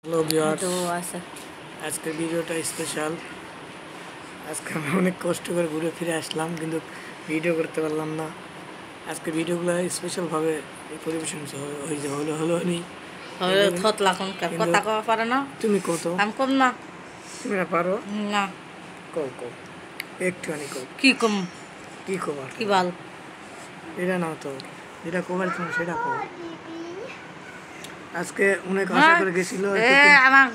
Hello viewers, তো আছে আজকের ভিডিওটা স্পেশাল। আজকে আমরা অনেক কষ্ট করে ঘুরে ফিরে আসলাম, কিন্তু ভিডিও করতে পারলাম না। আজকে ভিডিওগুলো স্পেশালভাবে পরিবেশন হলো নি। থত লাখন কথা কওয়া পারে না। তুমি কত আমি কম না তুমি না পারো? না কও কও একটুখানি কও। কি কম কি খবর? কি বাল এটা নাও তো, যেটা কবার তুমি সেটা কও। আজকে অনেক আশা করে গেছিল, আমার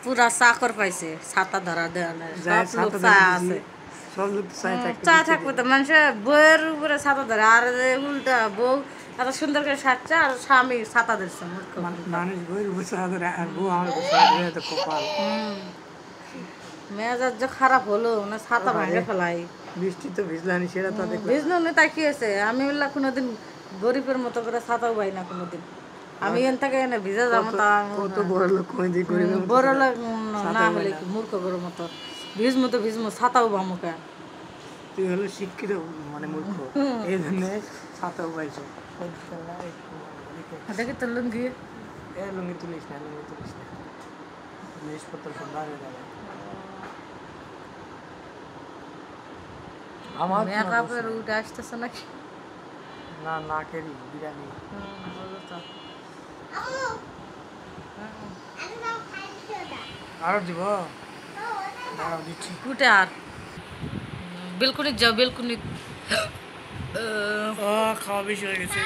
পুরা চাকর পাইছে ছাতা ধরা দেওয়া সব লোক চা আছে সব লোক চা থাকবে তো মানুষের বইয়ের উপরে ছাতা ধরে আর উল্টা বউ এত সুন্দর করে সাজছে আর স্বামী ছাতা ধরছে মানুষ বইয়ের উপর ধরে আর বউ আমার উপর কপাল। মেজাজ যে খারাপ হলো না ছাতা ভাঙে ফেলাই। বৃষ্টি তো ভিজলানি, সেটা তো দেখলাম। ভিজলো না তাই কি আছে? আমি বললাম কোনোদিন গরিবের মতো করে ছাতাও পাই না কোনোদিন। আমি এখান থেকে এনে ভিজে যাবো তা কত বড় লোক কোনদিন গরিবের মতো বড় লোক না হলে কি মূর্খ গরুর মতো ভিজমো ছাতাও বামুকা। তুই হলো শিক্ষিত মানে মূর্খ, এই জন্য ছাতাও পাইছো। দেখি তোর লুঙ্গি লুঙ্গি তুলিস না, জিনিসপত্র সব দাঁড়িয়ে যাবে। আমার মেকআপের উঠে আসতেছে নাকি? না না খেলি বিরিয়ানি আরো দিব, দাঁড়াও দিচ্ছি। উঠে আর বেলকুনি যাও বেলকুনি খাওয়া বেশি হয়ে গেছে।